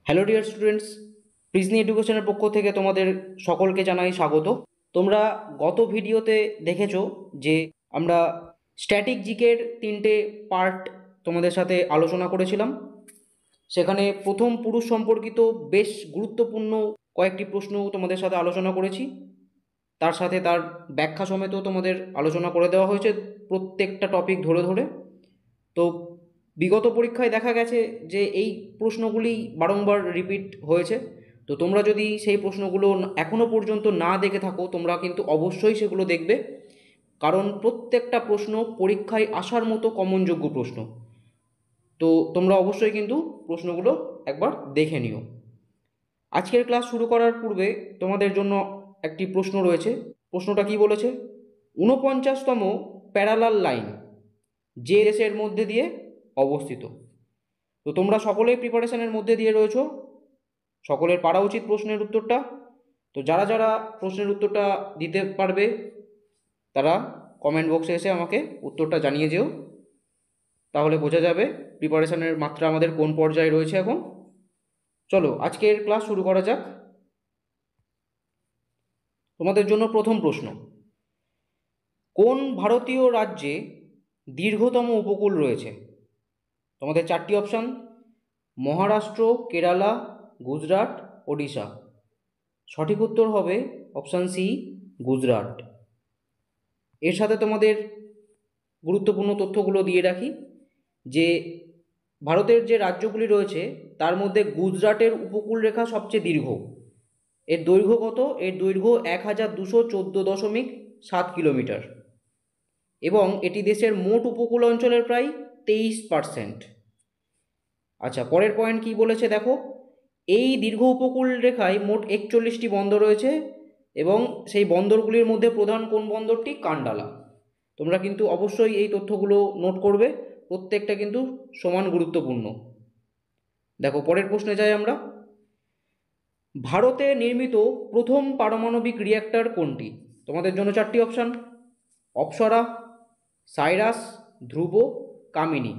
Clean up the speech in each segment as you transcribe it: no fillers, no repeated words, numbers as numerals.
Hello dear students, প্রিজনি এডুকেশনের পক্ষ থেকে তোমাদের সকলকে জানাই স্বাগত। তোমরা গত ভিডিওতে দেখেছো যে আমরা স্ট্যাটিক জিকের 3টে পার্ট তোমাদের সাথে আলোচনা করেছিলাম। সেখানে প্রথম পুরুষ সম্পর্কিত বেশ গুরুত্বপূর্ণ কয়েকটি প্রশ্ন তোমাদের সাথে আলোচনা করেছি, তার সাথে তার ব্যাখ্যা সমেতও তোমাদের আলোচনা করে দেওয়া হয়েছে প্রত্যেকটা টপিক ধরে ধরে। তো বিগত পরীক্ষায় দেখা গেছে যে এই প্রশ্নগুলি বারংবার রিপিট হয়েছে। তো তোমরা যদি সেই প্রশ্নগুলো এখনও পর্যন্ত না দেখে থাকো, তোমরা কিন্তু অবশ্যই সেগুলো দেখবে, কারণ প্রত্যেকটা প্রশ্ন পরীক্ষায় আসার মতো কমনযোগ্য প্রশ্ন। তো তোমরা অবশ্যই কিন্তু প্রশ্নগুলো একবার দেখে নিও। আজকের ক্লাস শুরু করার পূর্বে তোমাদের জন্য একটি প্রশ্ন রয়েছে। প্রশ্নটা কি বলেছে? 49তম প্যারালাল লাইন যে দেশের মধ্যে দিয়ে অবস্থিত? তো তোমরা সকলেই প্রিপারেশনের মধ্যে দিয়ে রয়েছো, সকলের পারা উচিত প্রশ্নের উত্তরটা। তো যারা যারা প্রশ্নের উত্তরটা দিতে পারবে তারা কমেন্ট বক্সে এসে আমাকে উত্তরটা জানিয়ে যেও, তাহলে বোঝা যাবে প্রিপারেশনের মাত্রা আমাদের কোন পর্যায়ে রয়েছে এখন। চলো আজকের ক্লাস শুরু করা যাক। তোমাদের জন্য প্রথম প্রশ্ন, কোন ভারতীয় রাজ্যে দীর্ঘতম উপকূল রয়েছে? তোমাদের 4টি অপশান: মহারাষ্ট্র, কেরালা, গুজরাট, ওড়িশা। সঠিক উত্তর হবে অপশান সি, গুজরাট। এর সাথে তোমাদের গুরুত্বপূর্ণ তথ্যগুলো দিয়ে রাখি যে ভারতের যে রাজ্যগুলি রয়েছে তার মধ্যে গুজরাটের উপকূলরেখা সবচেয়ে দীর্ঘ। এর দৈর্ঘ্য কত? এর দৈর্ঘ্য 1214.7 কিলোমিটার এবং এটি দেশের মোট উপকূল অঞ্চলের প্রায় 23%। আচ্ছা, পরের পয়েন্ট কি বলেছে দেখো। এই দীর্ঘ উপকূল রেখায় মোট 41টি বন্দর রয়েছে এবং সেই বন্দরগুলির মধ্যে প্রধান কোন বন্দরটি? কান্ডালা। তোমরা কিন্তু অবশ্যই এই তথ্যগুলো নোট করবে, প্রত্যেকটা কিন্তু সমান গুরুত্বপূর্ণ। দেখো পরের প্রশ্নে যাই আমরা। ভারতে নির্মিত প্রথম পারমাণবিক রিঅ্যাক্টর কোনটি? তোমাদের জন্য 4টি অপশান: অপ্সরা, সাইরাস, ধ্রুব, কামিনী।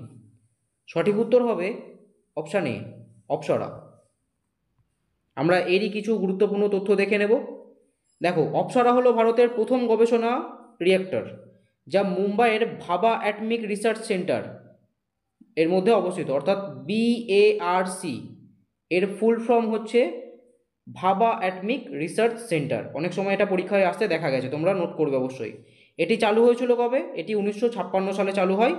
সঠিক উত্তর হবে অপশান এ, অপ্সরা। আমরা এরই কিছু গুরুত্বপূর্ণ তথ্য দেখে নেব। দেখো, অপ্সরা হলো ভারতের প্রথম গবেষণা রিঅ্যাক্টর, যা মুম্বাইয়ের ভাবা অ্যাটমিক রিসার্চ সেন্টার এর মধ্যে অবস্থিত, অর্থাৎ BARC। এর ফুল ফর্ম হচ্ছে ভাবা অ্যাটমিক রিসার্চ সেন্টার। অনেক সময় এটা পরীক্ষায় আসতে দেখা গেছে, তোমরা নোট করবে অবশ্যই। এটি চালু হয়েছিল কবে? এটি 1956 সালে চালু হয়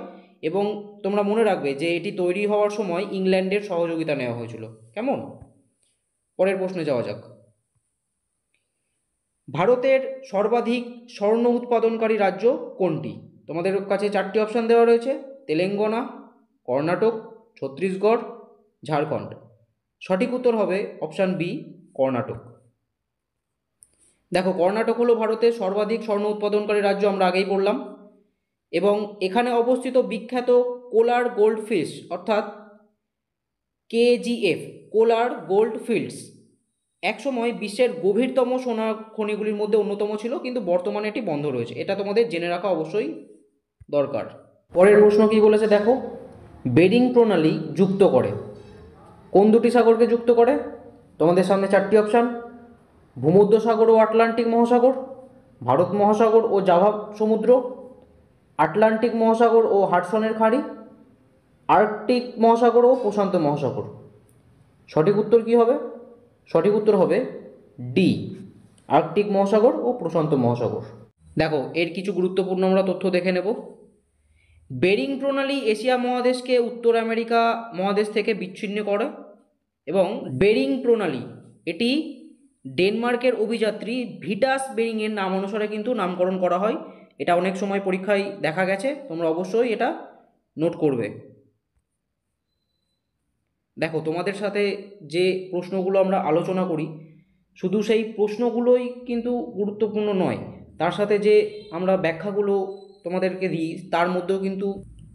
এবং তোমরা মনে রাখবে যে এটি তৈরি হওয়ার সময় ইংল্যান্ডের সহযোগিতা নেওয়া হয়েছিল। কেমন? পরের প্রশ্নে যাওয়া যাক। ভারতের সর্বাধিক স্বর্ণ উৎপাদনকারী রাজ্য কোনটি? তোমাদের কাছে 4টি অপশান দেওয়া রয়েছে: তেলেঙ্গানা, কর্ণাটক, ছত্তিশগড়, ঝাড়খণ্ড। সঠিক উত্তর হবে অপশান বি, কর্ণাটক। দেখো, কর্ণাটক হলো ভারতের সর্বাধিক স্বর্ণ উৎপাদনকারী রাজ্য, আমরা আগেই বললাম, এবং এখানে অবস্থিত বিখ্যাত কোলার গোল্ড ফিল্ডস অর্থাৎ KGF, কোলার গোল্ড ফিল্ডস, একসময় বিশ্বের গভীরতম সোনা খনিগুলির মধ্যে অন্যতম ছিল, কিন্তু বর্তমানে এটি বন্ধ রয়েছে। এটা তোমাদের জেনে রাখা অবশ্যই দরকার। পরের প্রশ্ন কি বলেছে দেখো। বেরিং প্রণালী যুক্ত করে কোন দুটি সাগরকে যুক্ত করে? তোমাদের সামনে 4টি অপশান: ভূমধ্যসাগর ও আটলান্টিক মহাসাগর, ভারত মহাসাগর ও জাভা সমুদ্র, আটলান্টিক মহাসাগর ও হাডসনের খাঁড়ি, আর্কটিক মহাসাগর ও প্রশান্ত মহাসাগর। সঠিক উত্তর কি হবে? সঠিক উত্তর হবে ডি, আর্কটিক মহাসাগর ও প্রশান্ত মহাসাগর। দেখো, এর কিছু গুরুত্বপূর্ণ আমরা তথ্য দেখে নেব। বেরিং প্রণালী এশিয়া মহাদেশকে উত্তর আমেরিকা মহাদেশ থেকে বিচ্ছিন্ন করে এবং বেরিং প্রণালী এটি ডেনমার্কের অভিযাত্রী ভিটাস বেরিংয়ের নাম অনুসারে কিন্তু নামকরণ করা হয়। এটা অনেক সময় পরীক্ষায় দেখা গেছে, তোমরা অবশ্যই এটা নোট করবে। দেখো, তোমাদের সাথে যে প্রশ্নগুলো আমরা আলোচনা করি শুধু সেই প্রশ্নগুলোই কিন্তু গুরুত্বপূর্ণ নয়, তার সাথে যে আমরা ব্যাখ্যাগুলো তোমাদেরকে দিই তার মধ্যেও কিন্তু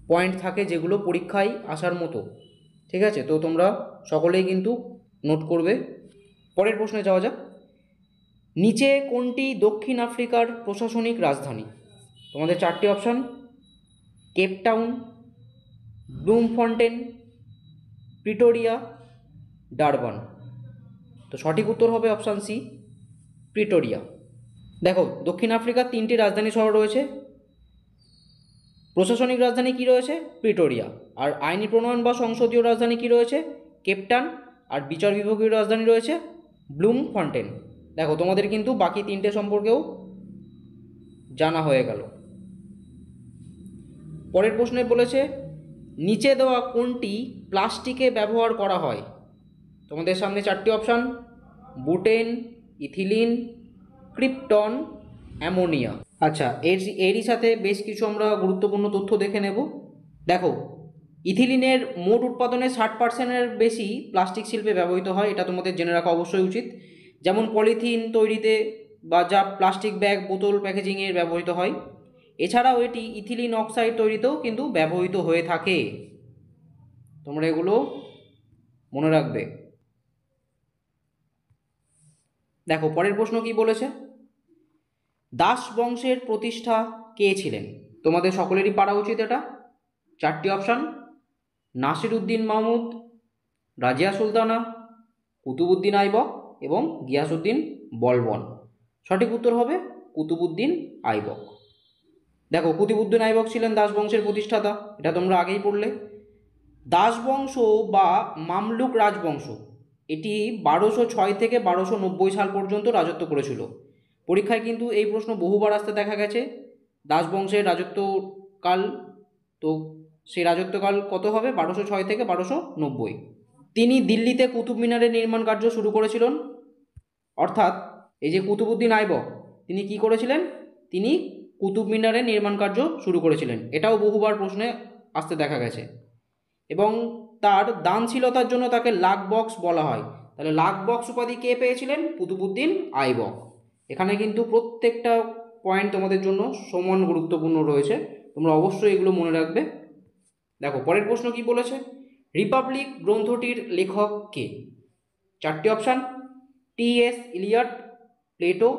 পয়েন্ট থাকে যেগুলো পরীক্ষায় আসার মতো। ঠিক আছে? তো তোমরা সকলেই কিন্তু নোট করবে। পরের প্রশ্নে যাওয়া যাক। নিচে কোনটি দক্ষিণ আফ্রিকার প্রশাসনিক রাজধানী? তোমাদের 4টি অপশান: কেপটাউন, ব্লুমফন্টেন, প্রিটোরিয়া, ডারবান। তো সঠিক উত্তর হবে অপশান সি, প্রিটোরিয়া। দেখো, দক্ষিণ আফ্রিকার 3টি রাজধানী শহর রয়েছে। প্রশাসনিক রাজধানী কি রয়েছে? প্রিটোরিয়া। আর আইনি প্রণয়ন বা সংসদীয় রাজধানী কি রয়েছে? কেপটাউন। আর বিচার বিভাগীয় রাজধানী রয়েছে ব্লুমফন্টেন। দেখো, তোমাদের কিন্তু বাকি 3টে সম্পর্কেও জানা হয়ে গেল। পরের প্রশ্নে বলেছে, নিচে দেওয়া কোনটি প্লাস্টিকে ব্যবহার করা হয়? তোমাদের সামনে 4টি option: butane, ethylene, krypton, ammonia. আচ্ছা, এরই সাথে বেশ কিছু আমরা গুরুত্বপূর্ণ তথ্য দেখে নেব। দেখো, ইথিলিনের মোট উৎপাদনের 60%-এর বেশি প্লাস্টিক শিল্পে ব্যবহৃত হয়, এটা তোমাদের জেনে রাখা অবশ্যই উচিত। যেমন পলিথিন তৈরিতে বা যা প্লাস্টিক ব্যাগ, বোতল প্যাকেজিংয়ে ব্যবহৃত হয়। এছাড়াও এটি ইথিলিন অক্সাইড তৈরিতেও কিন্তু ব্যবহৃত হয়ে থাকে। তোমরা এগুলো মনে রাখবে। দেখো, পরের প্রশ্ন কি বলেছে, দাস বংশের প্রতিষ্ঠা কে ছিলেন? তোমাদের সকলেরই পারা উচিত এটা। 4টি অপশান: নাসিরউদ্দিন মাহমুদ, রাজিয়া সুলতানা, কুতুবউদ্দিন আইবক এবং গিয়াসউদ্দিন বলবন। সঠিক উত্তর হবে কুতুবউদ্দিন আইবক। দেখো, কুতুবউদ্দিন আইবক ছিলেন দাস বংশের প্রতিষ্ঠাতা, এটা তোমরা আগেই পড়লে। দাস বংশ বা মামলুক রাজবংশ এটি 1206 থেকে 1290 সাল পর্যন্ত রাজত্ব করেছিল। পরীক্ষায় কিন্তু এই প্রশ্ন বহুবার আসতে দেখা গেছে। দাস বংশের রাজত্বকাল, তো সেই রাজত্বকাল কত হবে? 1206 থেকে 1290। তিনি দিল্লিতে কুতুব মিনারের নির্মাণ কার্য শুরু করেছিলেন। অর্থাৎ এই যে কুতুবউদ্দিন আইবক, তিনি কি করেছিলেন? তিনি কুতুব মিনারের নির্মাণ কার্য শুরু করেছিলেন। এটাও বহুবার প্রশ্নে আসতে দেখা গেছে। এবং তার দানশীলতার জন্য তাকে লাখ বক্স বলা হয়। তাহলে লাখ বক্স উপাধি কে পেয়েছিলেন? কুতুবউদ্দিন আইবক। এখানে কিন্তু প্রত্যেকটা পয়েন্ট তোমাদের জন্য সমান গুরুত্বপূর্ণ রয়েছে, তোমরা অবশ্যই এগুলো মনে রাখবে। দেখো, পরের প্রশ্ন কি বলেছে, রিপাবলিক গ্রন্থটির লেখক কে? 4টি option: T S. Eliot, Plato,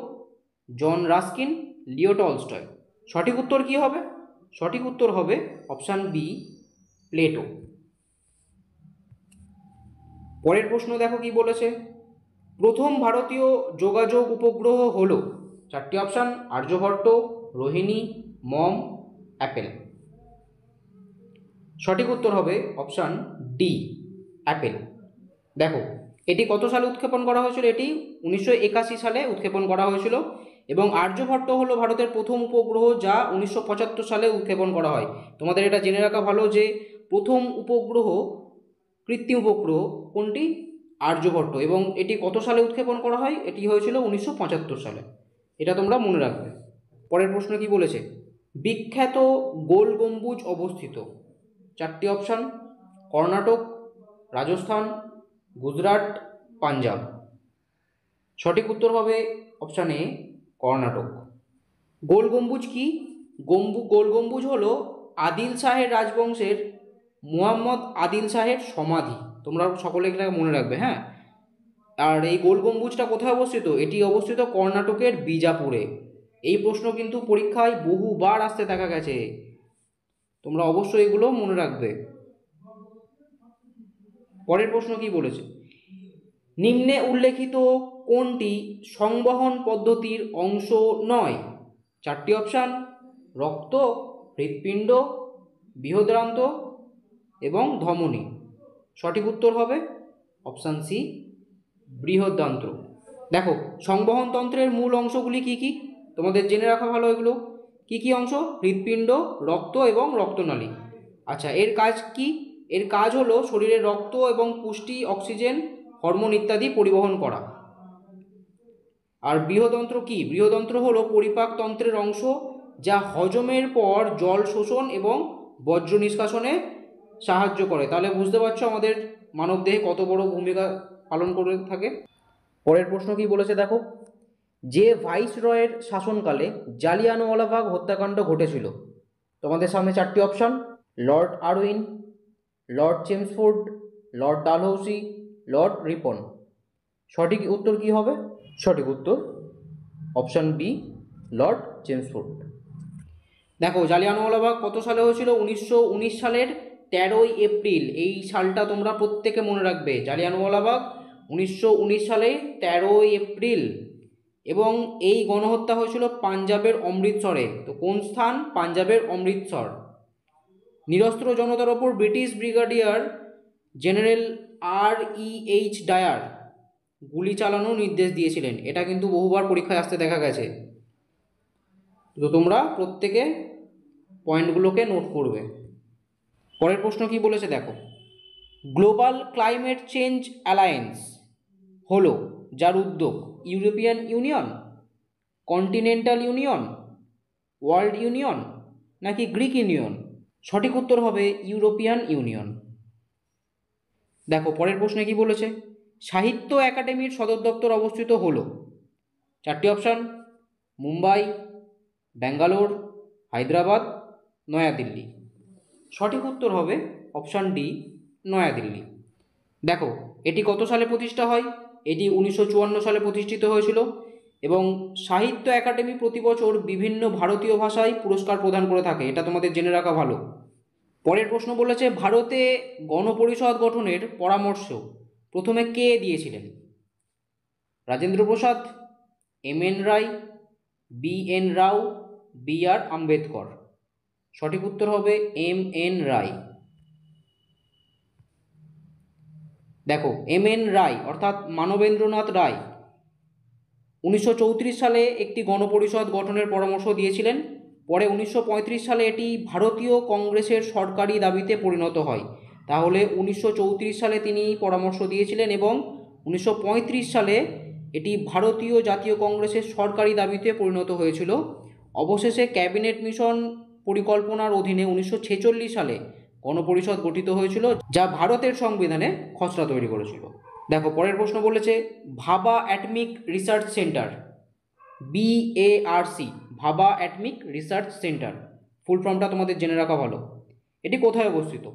John Ruskin, Leo Tolstoy. সঠিক উত্তর কি হবে? সঠিক উত্তর হবে অপশান বি, প্লেটো। পরের প্রশ্ন দেখো কি বলেছে, প্রথম ভারতীয় যোগাযোগ উপগ্রহ হলো? 4টি অপশান: আর্যভট্ট, রোহিণী, মম, অ্যাপেল। সঠিক উত্তর হবে অপশান ডি, অ্যাপেল। দেখো, এটি কত সালে উৎক্ষেপণ করা হয়েছিল? এটি 1981 সালে উৎক্ষেপণ করা হয়েছিল। এবং আর্যভট্ট হলো ভারতের প্রথম উপগ্রহ, যা 1975 সালে উৎক্ষেপণ করা হয়। তোমাদের এটা জেনে রাখা ভালো যে প্রথম উপগ্রহ, কৃত্রিম উপগ্রহ কোনটি? আর্যভট্ট। এবং এটি কত সালে উৎক্ষেপণ করা হয়? এটি হয়েছিল 1975 সালে। এটা তোমরা মনে রাখবে। পরের প্রশ্ন কি বলেছে, বিখ্যাত গোল গম্বুজ অবস্থিত? 4টি অপশান: কর্ণাটক, রাজস্থান, গুজরাট, পাঞ্জাব। সঠিক উত্তর হবে অপশান এ, কর্ণাটক। গোল গম্বুজ কি? গোল গম্বুজ হলো আদিল শাহের রাজবংশের মুহাম্মদ আদিল শাহের সমাধি। তোমরা সকলে এটাকে মনে রাখবে, হ্যাঁ। আর এই গোল গম্বুজটা কোথায় অবস্থিত? এটি অবস্থিত কর্ণাটকের বিজাপুরে। এই প্রশ্ন কিন্তু পরীক্ষায় বহুবার আসতে দেখা গেছে, তোমরা অবশ্যই এগুলো মনে রাখবে। পরের প্রশ্ন কি বলেছে, নিম্নে উল্লেখিত কোনটি সংবহন পদ্ধতির অংশ নয়? 4টি অপশান: রক্ত, হৃৎপিণ্ড, বৃহদান্ত্র এবং ধমনী। সঠিক উত্তর হবে অপশান সি, বৃহদান্ত্র। দেখো, সংবহন তন্ত্রের মূল অংশগুলি কি কি? তোমাদের জেনে রাখা ভালো এগুলো। কি কি অংশ? হৃৎপিণ্ড, রক্ত এবং রক্তনালী। আচ্ছা, এর কাজ কি? এর কাজ হলো শরীরের রক্ত এবং পুষ্টি, অক্সিজেন, হরমোন ইত্যাদি পরিবহন করা। আর বৃহদন্ত্র কি? বৃহদন্ত্র হলো পরিপাক তন্ত্রের অংশ, যা হজমের পর জল শোষণ এবং বর্জ্য নিষ্কাশনে সাহায্য করে। তাহলে বুঝতে পারছো আমাদের মানবদেহে কত বড় ভূমিকা পালন করে থাকে। পরের প্রশ্ন কি বলেছে দেখো, যে ভাইসরয়ের শাসনকালে জালিয়ানওয়ালাবাগ হত্যাকাণ্ড ঘটেছিল? তোমাদের সামনে 4টি option: Lord Irwin, Lord Chelmsford, Lord Dalhousie, Lord Ripon. সঠিক উত্তর কি হবে? সঠিক উত্তর অপশান বি, লর্ড চেমসফোর্ড। দেখো, জালিয়ানওয়ালাবাগ কত সালে হয়েছিল? 1919 সালের 13 এপ্রিল, এই সালটা তোমরা প্রত্যেকে মনে রাখবে। জালিয়ানওয়ালাবাগ 1919 সালে 13 এপ্রিল। এবং এই গণহত্যা হয়েছিল পাঞ্জাবের অমৃতসরে। তো কোন স্থান? পাঞ্জাবের অমৃতসর। নিরস্ত্র জনতার ওপর British brigadier general R.E.H. Dier গুলি চালানোর নির্দেশ দিয়েছিলেন। এটা কিন্তু বহুবার পরীক্ষায় আসতে দেখা গেছে। তো তোমরা প্রত্যেকে পয়েন্টগুলোকে নোট করবে। পরের প্রশ্ন কি বলেছে দেখো। গ্লোবাল ক্লাইমেট চেঞ্জ অ্যালায়েন্স হলো যার উদ্যোগ European union, continental union, world union নাকি গ্রিক ইউনিয়ন? সঠিক উত্তর হবে ইউরোপিয়ান ইউনিয়ন। দেখো পরের প্রশ্নে কি বলেছে। সাহিত্য একাডেমির সদর দপ্তর অবস্থিত হলো, চারটি অপশান, মুম্বাই, ব্যাঙ্গালোর, হায়দ্রাবাদ, নয়াদিল্লি। সঠিক উত্তর হবে অপশান ডি, নয়াদিল্লি। দেখো এটি কত সালে প্রতিষ্ঠা হয়? এটি 1954 সালে প্রতিষ্ঠিত হয়েছিল এবং সাহিত্য একাডেমি প্রতি বছর বিভিন্ন ভারতীয় ভাষায় পুরস্কার প্রদান করে থাকে। এটা তোমাদের জেনে রাখা ভালো। পরের প্রশ্ন বলেছে ভারতে গণপরিষদ গঠনের পরামর্শ প্রথমে কে দিয়েছিলেন? রাজেন্দ্র প্রসাদ, M.N. রায়, B.N. রাও, B.R. আম্বেদকর। সঠিক উত্তর হবে M.N. রায়। দেখো M.N. রায় অর্থাৎ মানবেন্দ্রনাথ রায় 1934 সালে একটি গণপরিষদ গঠনের পরামর্শ দিয়েছিলেন। পরে 1935 সালে এটি ভারতীয় কংগ্রেসের সরকারি দাবিতে পরিণত হয়। তাহলে 1934 সালে তিনি পরামর্শ দিয়েছিলেন এবং 1935 সালে এটি ভারতীয় জাতীয় কংগ্রেসের সরকারি দাবিতে পরিণত হয়েছিল। অবশেষে ক্যাবিনেট মিশন পরিকল্পনার অধীনে 1946 সালে গণপরিষদ গঠিত হয়েছিল, যা ভারতের সংবিধানে খসড়া তৈরি করেছিল। দেখো পরের প্রশ্ন বলেছে ভাবা অ্যাটমিক রিসার্চ সেন্টার, BARC, ভাবা অ্যাটমিক রিসার্চ সেন্টার ফুল ফর্মটা তোমাদের জেনে রাখা ভালো। এটি কোথায় অবস্থিত?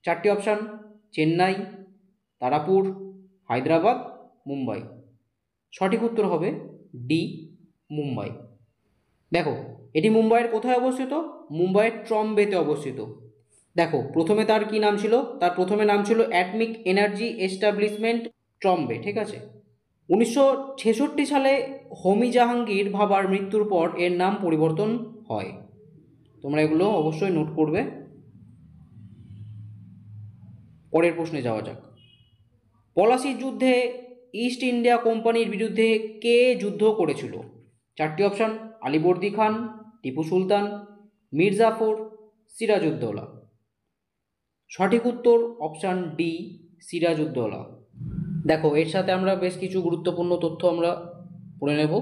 চারটি অপশান, চেন্নাই, তারাপুর, হায়দ্রাবাদ, মুম্বাই। সঠিক উত্তর হবে ডি, মুম্বাই। দেখো এটি মুম্বাইয়ের কোথায় অবস্থিত? মুম্বাইয়ের ট্রম্বেতে অবস্থিত। দেখো প্রথমে তার কি নাম ছিল? তার প্রথমে নাম ছিল অ্যাটমিক এনার্জি এস্টাবলিশমেন্ট ট্রম্বে, ঠিক আছে। 1966 সালে হোমি জাহাঙ্গীর ভাবার মৃত্যুর পর এর নাম পরিবর্তন হয়। তোমরা এগুলো অবশ্যই নোট করবে। পরের প্রশ্নে যাওয়া যাক। পলাশির যুদ্ধে ইস্ট ইন্ডিয়া কোম্পানির বিরুদ্ধে কে যুদ্ধ করেছিল? চারটি অপশান, আলীবর্দী খান, টিপু সুলতান, মীর জাফর, সিরাজউদ্দৌলা। সঠিক উত্তর অপশান ডি, সিরাজউদ্দৌলা। দেখো এর সাথে আমরা বেশ কিছু গুরুত্বপূর্ণ তথ্য আমরা পড়ে নেব।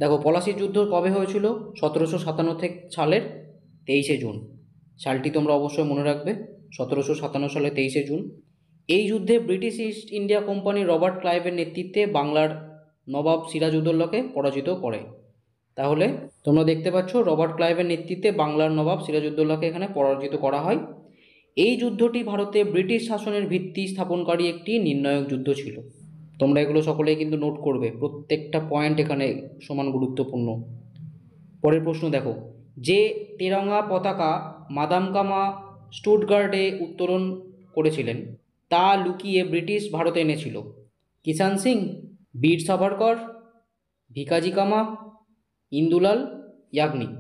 দেখো পলাশির যুদ্ধ কবে হয়েছিল? 1757 সালের 23শে জুন। সালটি তোমরা অবশ্যই মনে রাখবে, 1757 সালের 23শে জুন। এই যুদ্ধে British East India Company Robert ক্লাইভের নেতৃত্বে বাংলার নবাব সিরাজউদ্দৌলাকে পরাজিত করে। তাহলে তোমরা দেখতে পাচ্ছ রবার্ট ক্লাইভের নেতৃত্বে বাংলার নবাব সিরাজউদ্দৌলাকে এখানে পরাজিত করা হয়। এই যুদ্ধটি ভারতে ব্রিটিশ শাসনের ভিত্তি স্থাপনকারী একটি নির্ণায়ক যুদ্ধ ছিল। তোমরা এগুলো সকলেই কিন্তু নোট করবে, প্রত্যেকটা পয়েন্ট এখানে সমান গুরুত্বপূর্ণ। পরের প্রশ্ন দেখো, যে তেরঙ্গা পতাকা মাদাম কামা স্টুটগার্টে উত্তোলন করেছিলেন তা লুকিয়ে ব্রিটিশ ভারতে এনেছিল কিষাণ সিং, বীর সাভারকর, ভিকাজি কামা, ইন্দুলাল ইয়াগনিক।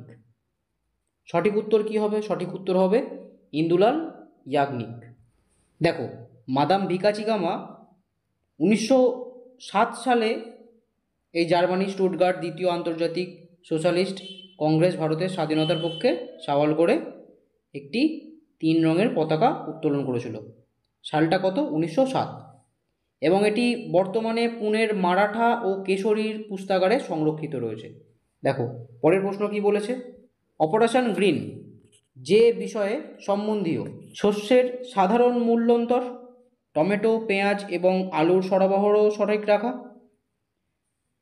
সঠিক উত্তর কি হবে? সঠিক উত্তর হবে ইন্দুলাল ইয়াগনিক। দেখো মাদাম ভিকাজি কামা 1907 সালে এই জার্মানি স্টুটগার্ট দ্বিতীয় আন্তর্জাতিক সোশ্যালিস্ট কংগ্রেস ভারতের স্বাধীনতার পক্ষে সওয়াল করে একটি 3 রঙের পতাকা উত্তোলন করেছিল। সালটা কত? 1907। এবং এটি বর্তমানে পুনের মারাঠা ও কেশরীর পুস্তাগারে সংরক্ষিত রয়েছে। দেখো পরের প্রশ্ন কি বলেছে। অপারেশন গ্রিন যে বিষয়ে সম্বন্ধীয় শস্যের সাধারণ মূল্যান্তর, টমেটো, পেঁয়াজ এবং আলুর সরবরাহ সঠিক রাখা,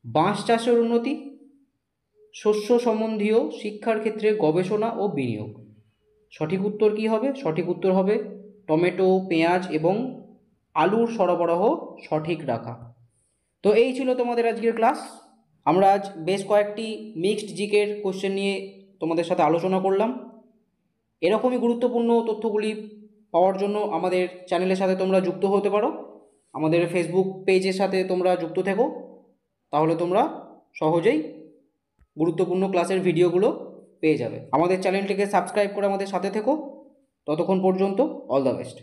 বাঁশ চাষের উন্নতি, শস্য সম্বন্ধীয় শিক্ষার ক্ষেত্রে গবেষণা ও বিনিয়োগ। সঠিক উত্তর কি হবে? সঠিক উত্তর হবে টমেটো, পেঁয়াজ এবং আলুর সরবরাহ সঠিক রাখা। তো এই ছিল তোমাদের আজকের ক্লাস। আমরা আজ বেশ কয়েকটি মিক্সড জিকের কোশ্চেন নিয়ে তোমাদের সাথে আলোচনা করলাম। এরকমই গুরুত্বপূর্ণ তথ্যগুলি পাওয়ার জন্য আমাদের চ্যানেলের সাথে তোমরা যুক্ত হতে পারো, আমাদের ফেসবুক পেজের সাথে তোমরা যুক্ত থেকো, তাহলে তোমরা সহজেই গুরুত্বপূর্ণ ক্লাসের ভিডিওগুলো পেয়ে যাবে। আমাদের চ্যানেলটিকে সাবস্ক্রাইব করে আমাদের সাথে থেকো। ততক্ষণ পর্যন্ত অল দ্য বেস্ট।